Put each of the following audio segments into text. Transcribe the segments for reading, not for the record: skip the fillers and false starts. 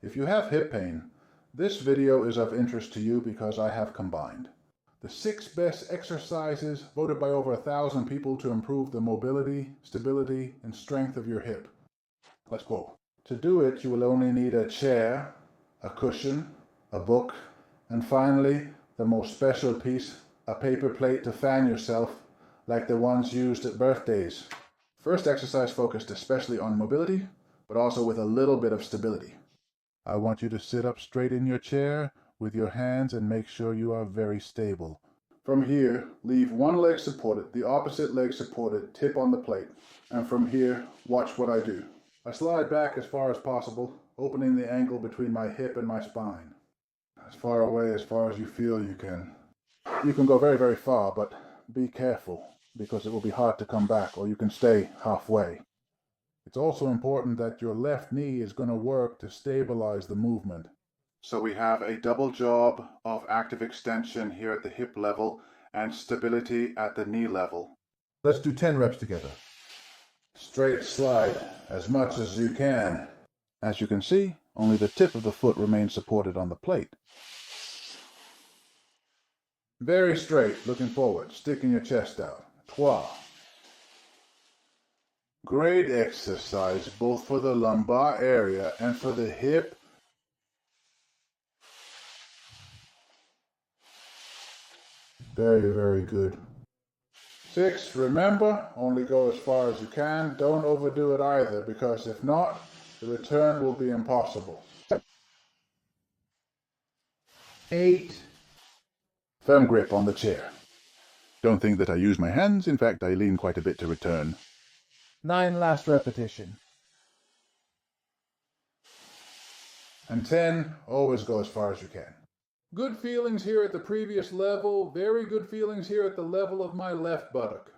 If you have hip pain, this video is of interest to you because I have combined the 6 best exercises voted by over 1,000 people to improve the mobility, stability, and strength of your hip. Let's go. To do it, you will only need a chair, a cushion, a book, and finally, the most special piece, a paper plate to fan yourself like the ones used at birthdays. First exercise focused especially on mobility, but also with a little bit of stability. I want you to sit up straight in your chair with your hands and make sure you are very stable. From here, leave one leg supported, the opposite leg supported, tip on the plate. And from here, watch what I do. I slide back as far as possible, opening the angle between my hip and my spine. As far away as you feel you can. You can go very, very far, but be careful, because it will be hard to come back, or you can stay halfway. It's also important that your left knee is going to work to stabilize the movement. So we have a double job of active extension here at the hip level and stability at the knee level. Let's do 10 reps together. Straight slide as much as you can. As you can see, only the tip of the foot remains supported on the plate. Very straight, looking forward, sticking your chest out. 12. Great exercise, both for the lumbar area and for the hip. Very, very good. 6, remember, only go as far as you can. Don't overdo it either, because if not, the return will be impossible. 8. Firm grip on the chair. Don't think that I use my hands. In fact, I lean quite a bit to return. 9, last repetition. And 10, always go as far as you can. Good feelings here at the previous level, very good feelings here at the level of my left buttock.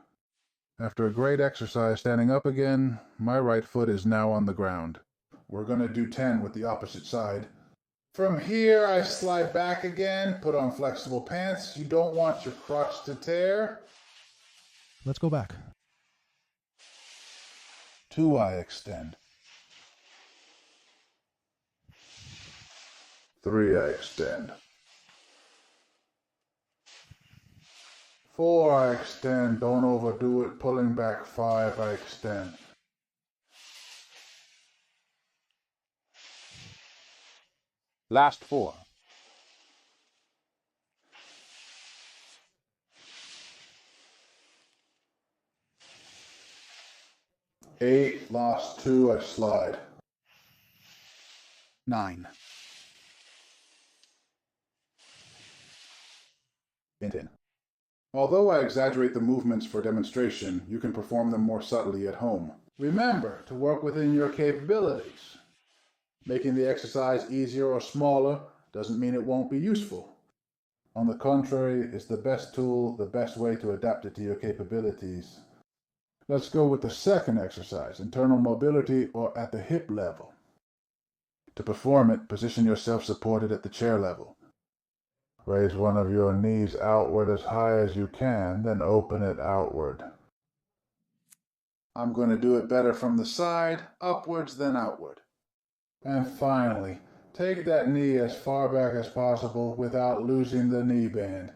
After a great exercise standing up again, my right foot is now on the ground. We're going to do 10 with the opposite side. From here, I slide back again, put on flexible pants. You don't want your crotch to tear. Let's go back. 2, I extend. 3, I extend. 4, I extend. Don't overdo it. Pulling back. 5, I extend. 4. 8, last 2, I slide. 9. 10. Although I exaggerate the movements for demonstration, you can perform them more subtly at home. Remember to work within your capabilities. Making the exercise easier or smaller doesn't mean it won't be useful. On the contrary, it's the best tool, the best way to adapt it to your capabilities. Let's go with the second exercise, internal mobility or at the hip level. To perform it, position yourself supported at the chair level. Raise one of your knees outward as high as you can, then open it outward. I'm going to do it better from the side, upwards, then outward. And finally, take that knee as far back as possible without losing the knee band.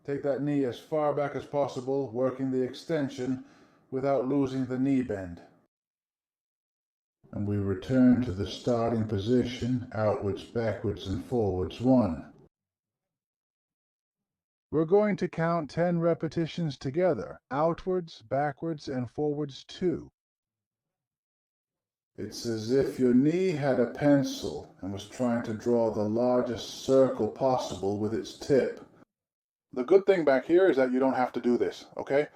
Take that knee as far back as possible, working the extension without losing the knee bend. And we return to the starting position, outwards, backwards, and forwards. 1. We're going to count 10 repetitions together, outwards, backwards, and forwards 2. It's as if your knee had a pencil and was trying to draw the largest circle possible with its tip. The good thing back here is that you don't have to do this, okay?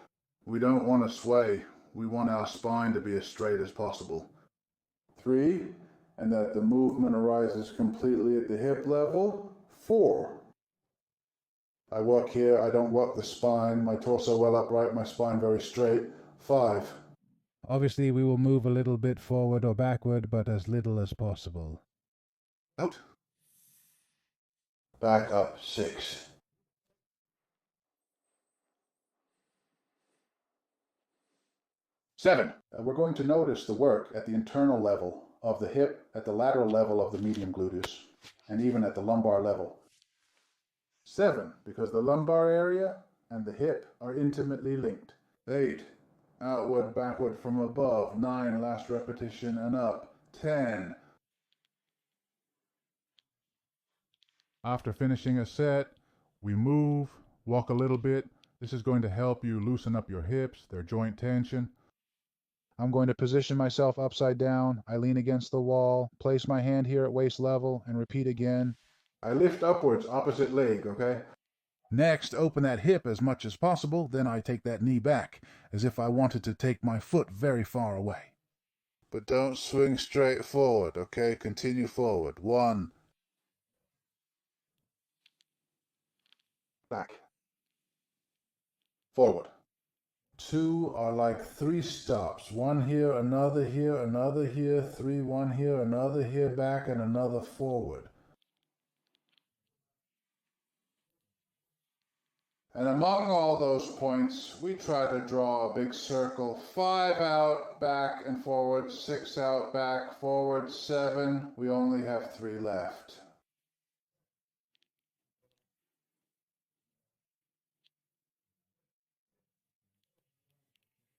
We don't want to sway. We want our spine to be as straight as possible. 3, and that the movement arises completely at the hip level. 4. I work here, I don't work the spine, my torso well upright, my spine very straight. 5. Obviously, we will move a little bit forward or backward, but as little as possible. Out. Back up. 6. 7. We're going to notice the work at the internal level of the hip at the lateral level of the medium gluteus, and even at the lumbar level. 7, because the lumbar area and the hip are intimately linked. 8, outward, backward from above. 9, last repetition and up. 10. After finishing a set, we move, walk a little bit. This is going to help you loosen up your hips, their joint tension. I'm going to position myself upside down. I lean against the wall, place my hand here at waist level, and repeat again. I lift upwards, opposite leg, okay? Next, open that hip as much as possible. Then I take that knee back, as if I wanted to take my foot very far away. But don't swing straight forward, okay? Continue forward. 1. Back. Forward. 2 are like 3 stops. 1 here, another here, another here. 3, 1 here, another here, back, and another forward. And among all those points, we try to draw a big circle. 5 out, back and forward. 6 out, back, forward. 7, we only have 3 left.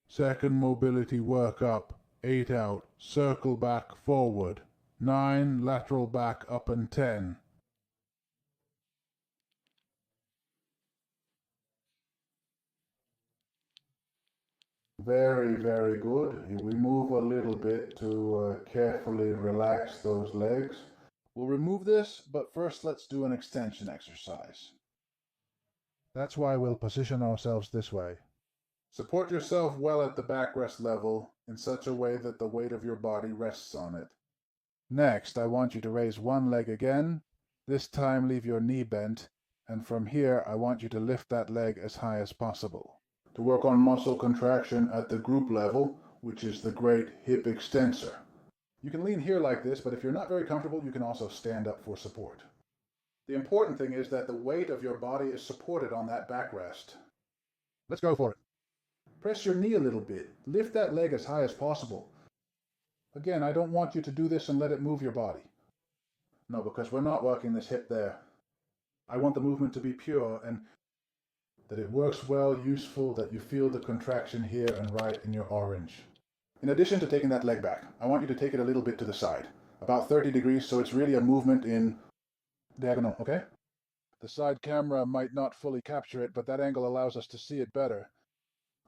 Second mobility work up. 8 out, circle back, forward. 9, lateral back, up, and 10. Very, very good. We move a little bit to carefully relax those legs. We'll remove this, but first let's do an extension exercise. That's why we'll position ourselves this way. Support yourself well at the backrest level in such a way that the weight of your body rests on it. Next, I want you to raise one leg again. This time leave your knee bent, and from here I want you to lift that leg as high as possible. To work on muscle contraction at the group level, which is the great hip extensor. You can lean here like this, but if you're not very comfortable, you can also stand up for support. The important thing is that the weight of your body is supported on that backrest. Let's go for it. Press your knee a little bit. Lift that leg as high as possible. Again, I don't want you to do this and let it move your body. No, because we're not working this hip there. I want the movement to be pure and that it works well, useful, that you feel the contraction here and right in your orange. In addition to taking that leg back, I want you to take it a little bit to the side, about 30 degrees, so it's really a movement in diagonal, okay? The side camera might not fully capture it, but that angle allows us to see it better.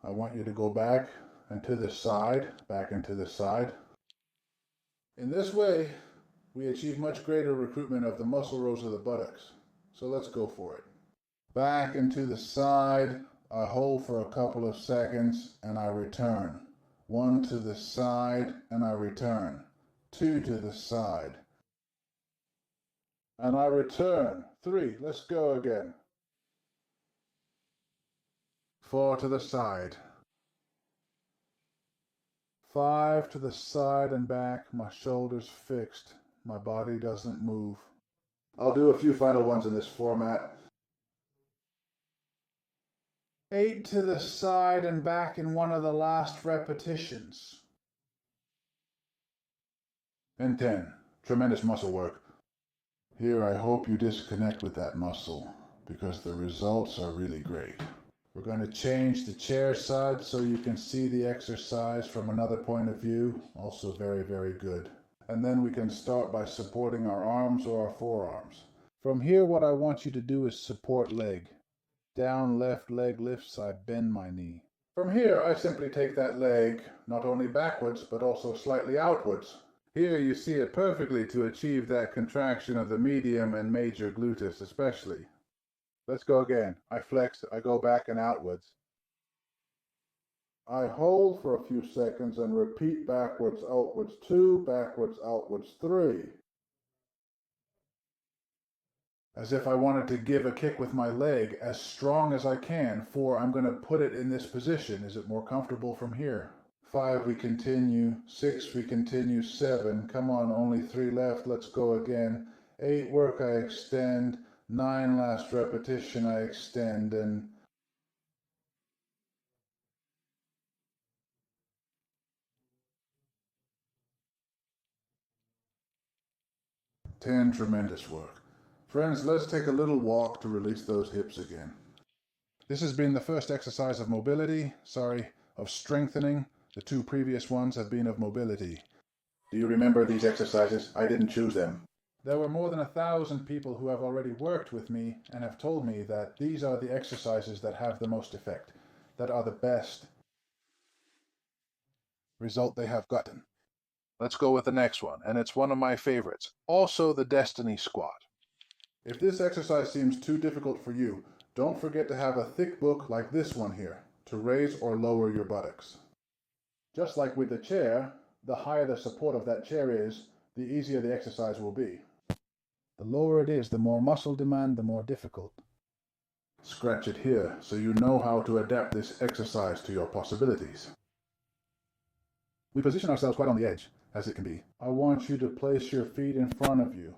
I want you to go back and to the side, back and to the side. In this way, we achieve much greater recruitment of the muscle rows of the buttocks. So let's go for it. Back and to the side, I hold for a couple of seconds and I return. 1 to the side and I return. 2 to the side. And I return. 3, let's go again. 4 to the side. 5 to the side and back, my shoulders fixed, my body doesn't move. I'll do a few final ones in this format. 8 to the side and back in one of the last repetitions. And 10, tremendous muscle work. Here I hope you disconnect with that muscle, because the results are really great. We're going to change the chair side so you can see the exercise from another point of view. Also very, very good. And then we can start by supporting our arms or our forearms. From here, what I want you to do is support leg. Down, left leg lifts, I bend my knee. From here, I simply take that leg not only backwards, but also slightly outwards. Here you see it perfectly to achieve that contraction of the medium and major gluteus especially. Let's go again. I flex, I go back and outwards. I hold for a few seconds and repeat backwards, outwards 2, backwards, outwards 3. As if I wanted to give a kick with my leg as strong as I can. 4, I'm going to put it in this position. Is it more comfortable from here? 5, we continue. 6, we continue. 7, come on, only 3 left. Let's go again. 8, work, I extend. 9, last repetition, I extend, and 10 tremendous work. Friends, let's take a little walk to release those hips again. This has been the first exercise of of strengthening. The two previous ones have been of mobility. Do you remember these exercises? I didn't choose them. There were more than 1,000 people who have already worked with me and have told me that these are the exercises that have the most effect, that are the best result they have gotten. Let's go with the next one, and it's one of my favorites, also the Destiny Squat. If this exercise seems too difficult for you, don't forget to have a thick book like this one here to raise or lower your buttocks. Just like with the chair, the higher the support of that chair is, the easier the exercise will be. The lower it is, the more muscle demand, the more difficult. Scratch it here so you know how to adapt this exercise to your possibilities. We position ourselves quite on the edge, as it can be. I want you to place your feet in front of you.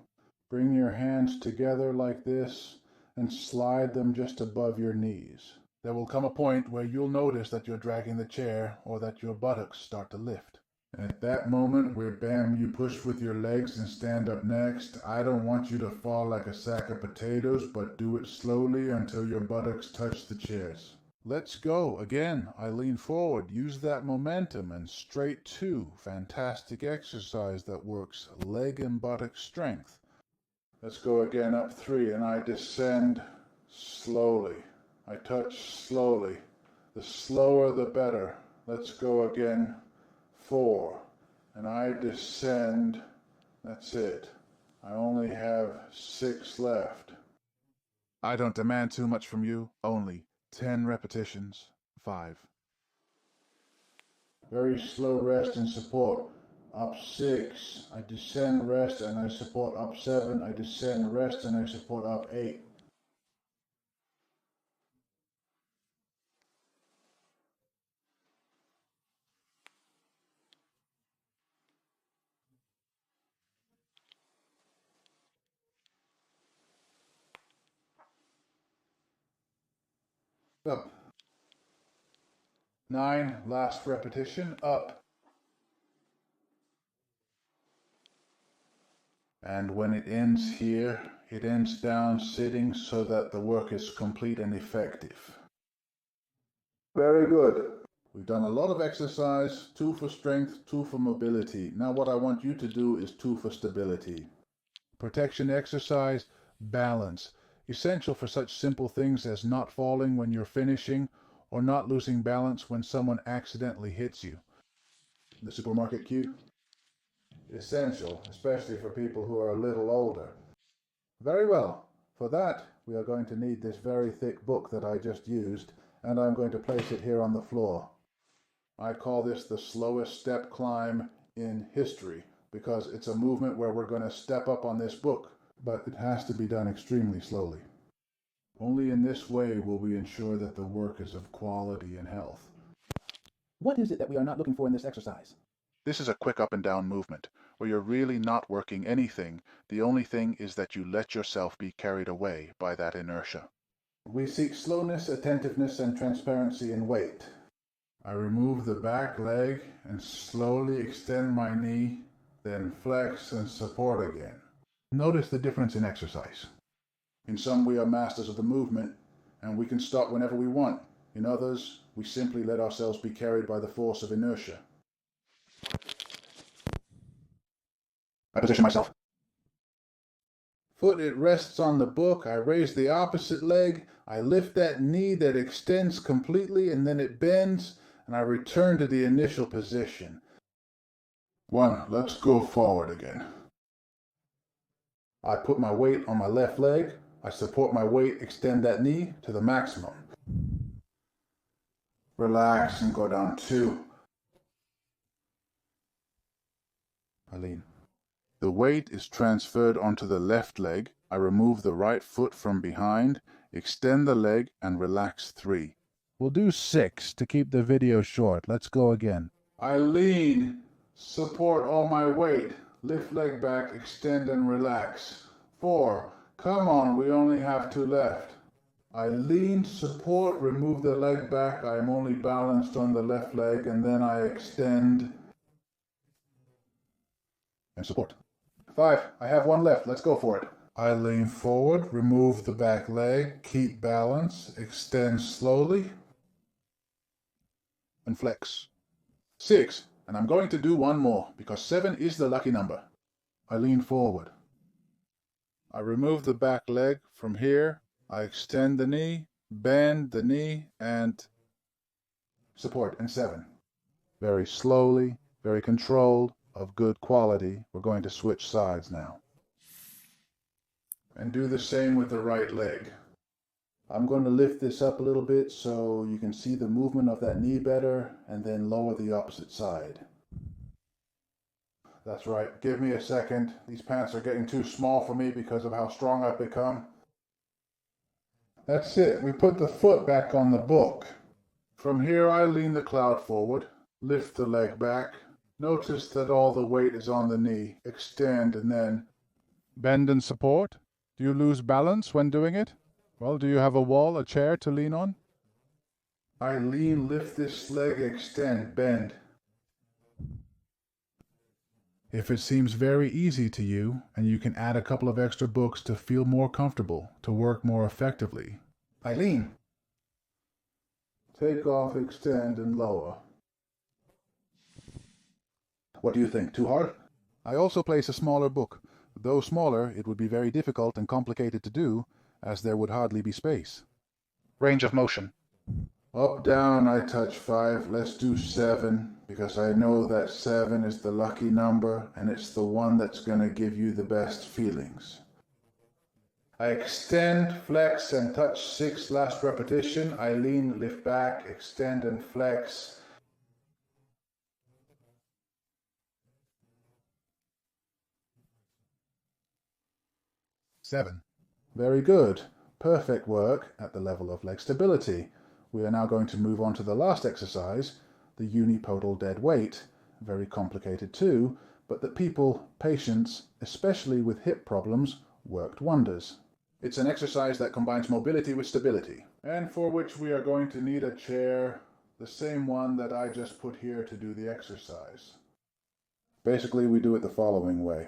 Bring your hands together like this and slide them just above your knees. There will come a point where you'll notice that you're dragging the chair or that your buttocks start to lift. And at that moment where bam, you push with your legs and stand up next, I don't want you to fall like a sack of potatoes, but do it slowly until your buttocks touch the chairs. Let's go. Again, I lean forward, use that momentum, and straight two. Fantastic exercise that works leg and buttock strength. Let's go again, up 3, and I descend slowly. I touch slowly. The slower the better. Let's go again, 4, and I descend. That's it. I only have 6 left. I don't demand too much from you, only 10 repetitions, 5. Very slow rest and support. Up 6, I descend, rest, and I support. Up 7, I descend, rest, and I support. Up 8. Up. 9, last repetition, up. And when it ends here, it ends down sitting so that the work is complete and effective. Very good. We've done a lot of exercise, 2 for strength, 2 for mobility. Now what I want you to do is 2 for stability. Protection exercise, balance. Essential for such simple things as not falling when you're finishing or not losing balance when someone accidentally hits you. The supermarket cue? Essential, especially for people who are a little older. Very well. For that, we are going to need this very thick book that I just used, and I'm going to place it here on the floor. I call this the slowest step climb in history, because it's a movement where we're going to step up on this book, but it has to be done extremely slowly. Only in this way will we ensure that the work is of quality and health. What is it that we are not looking for in this exercise? This is a quick up and down movement, where you're really not working anything. The only thing is that you let yourself be carried away by that inertia. We seek slowness, attentiveness, and transparency in weight. I remove the back leg and slowly extend my knee, then flex and support again. Notice the difference in exercise. In some, we are masters of the movement, and we can stop whenever we want. In others, we simply let ourselves be carried by the force of inertia. I position myself. Foot, it rests on the book. I raise the opposite leg. I lift that knee that extends completely, and then it bends, and I return to the initial position. 1, let's go forward again. I put my weight on my left leg. I support my weight, extend that knee to the maximum. Relax and go down 2. I lean. The weight is transferred onto the left leg. I remove the right foot from behind, extend the leg, and relax 3. We'll do 6 to keep the video short. Let's go again. I lean, support all my weight, lift leg back, extend and relax. 4, come on, we only have 2 left. I lean, support, remove the leg back. I am only balanced on the left leg, and then I extend And support. 5. I have one left. Let's go for it. I lean forward, remove the back leg, keep balance, extend slowly, and flex. 6. And I'm going to do one more, because 7 is the lucky number. I lean forward. I remove the back leg from here. I extend the knee, bend the knee, and support. And 7. Very slowly, very controlled, of good quality. We're going to switch sides now. And do the same with the right leg. I'm going to lift this up a little bit so you can see the movement of that knee better, and then lower the opposite side. That's right. Give me a second. These pants are getting too small for me because of how strong I've become. That's it. We put the foot back on the book. From here, I lean the cloud forward, lift the leg back. Notice that all the weight is on the knee. Extend and then Bend and support. Do you lose balance when doing it? Well, do you have a wall, a chair to lean on? I lean, lift this leg, extend, bend. If it seems very easy to you, and you can add a couple of extra books to feel more comfortable, to work more effectively. I lean. Take off, extend, and lower. What do you think? Too hard? I also place a smaller book. Though smaller, it would be very difficult and complicated to do, as there would hardly be space. Range of motion. Up, down, I touch 5. Let's do 7, because I know that 7 is the lucky number, and it's the one that's going to give you the best feelings. I extend, flex, and touch 6. Last repetition. I lean, lift back, extend, and flex. Seven. Very good. Perfect work at the level of leg stability. We are now going to move on to the last exercise, the unipodal dead weight. Very complicated too, but that people, patients, especially with hip problems, worked wonders. It's an exercise that combines mobility with stability, and for which we are going to need a chair, the same one that I just put here to do the exercise. Basically, we do it the following way.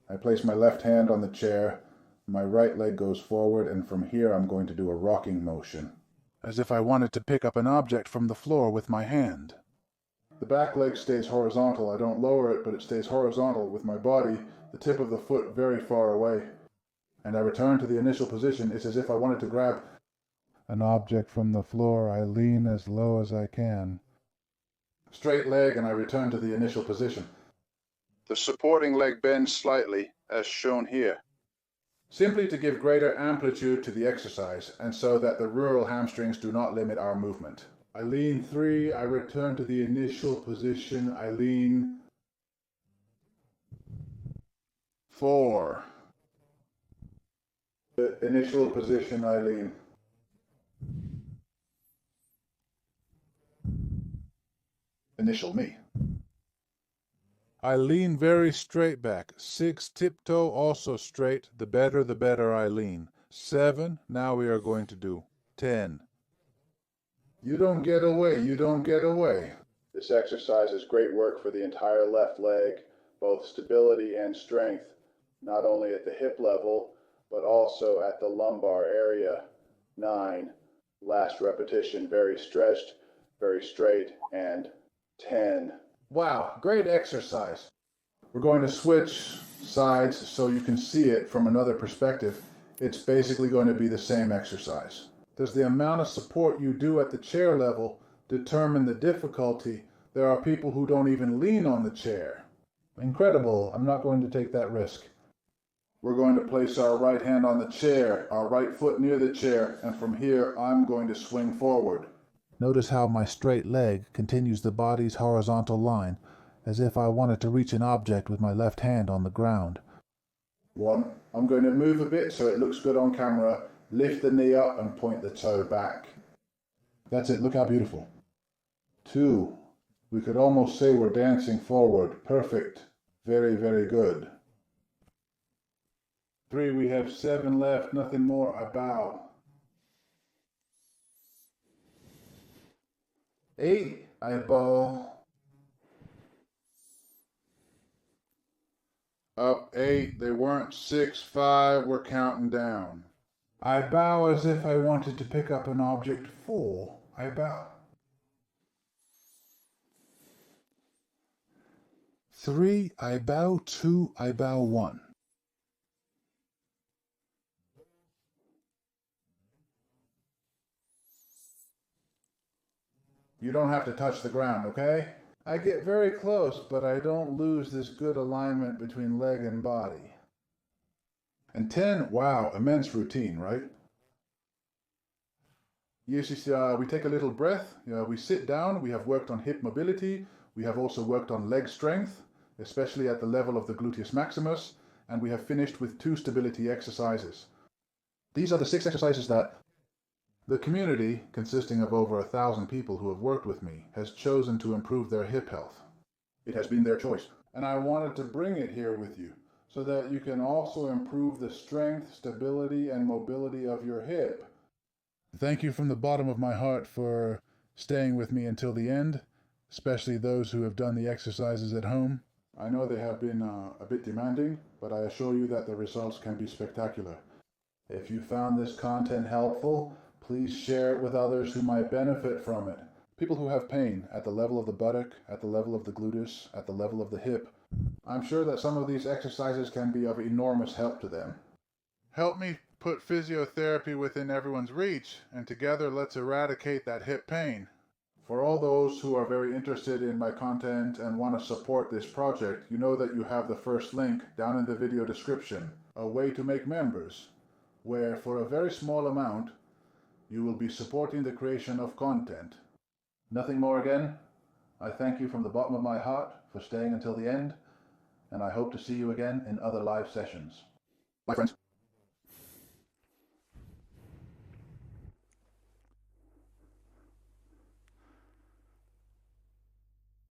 I place my left hand on the chair, my right leg goes forward, and from here I'm going to do a rocking motion, As if I wanted to pick up an object from the floor with my hand. The back leg stays horizontal. I don't lower it, but it stays horizontal with my body, the tip of the foot very far away. And I return to the initial position. It's as if I wanted to grab An object from the floor. I lean as low as I can. straight leg, and I return to the initial position. The supporting leg bends slightly, as shown here, simply to give greater amplitude to the exercise, and so that the rural hamstrings do not limit our movement. I lean 3, I return to the initial position, I lean 4. The initial position, I lean. Initial me. I lean very straight back. 6, tiptoe also straight. The better I lean. 7, now we are going to do 10. You don't get away, you don't get away. This exercise is great work for the entire left leg, both stability and strength, not only at the hip level, but also at the lumbar area. 9, last repetition, very stretched, very straight, and 10. Wow, great exercise. We're going to switch sides so you can see it from another perspective. It's basically going to be the same exercise. Does the amount of support you do at the chair level determine the difficulty? There are people who don't even lean on the chair. Incredible. I'm not going to take that risk. We're going to place our right hand on the chair, our right foot near the chair, and from here I'm going to swing forward. Notice how my straight leg continues the body's horizontal line, as if I wanted to reach an object with my left hand on the ground. 1, I'm going to move a bit so it looks good on camera. Lift the knee up and point the toe back. That's it, look how beautiful. 2, we could almost say we're dancing forward. Perfect. Very, very good. 3, we have 7 left, nothing more. I bow. 8, I bow. Up 8, they weren't 6, 5, we're counting down. I bow as if I wanted to pick up an object. 4, I bow. 3, I bow. 2, I bow. 1. You don't have to touch the ground, okay? I get very close, but I don't lose this good alignment between leg and body. And 10, wow, immense routine, right? Yes, we take a little breath, we sit down, we have worked on hip mobility, we have also worked on leg strength, especially at the level of the gluteus maximus, and we have finished with 2 stability exercises. These are the 6 exercises that the community, consisting of over 1,000 people who have worked with me, has chosen to improve their hip health. It has been their choice, and I wanted to bring it here with you so that you can also improve the strength, stability, and mobility of your hip. Thank you from the bottom of my heart for staying with me until the end, especially those who have done the exercises at home. I know they have been a bit demanding, but I assure you that the results can be spectacular. If you found this content helpful, please share it with others who might benefit from it. People who have pain at the level of the buttock, at the level of the gluteus, at the level of the hip. I'm sure that some of these exercises can be of enormous help to them. Help me put physiotherapy within everyone's reach, and together let's eradicate that hip pain. For all those who are very interested in my content and want to support this project, you know that you have the first link down in the video description, a way to make members, where for a very small amount, you will be supporting the creation of content. Nothing more again. I thank you from the bottom of my heart for staying until the end, and I hope to see you again in other live sessions. Bye, friends.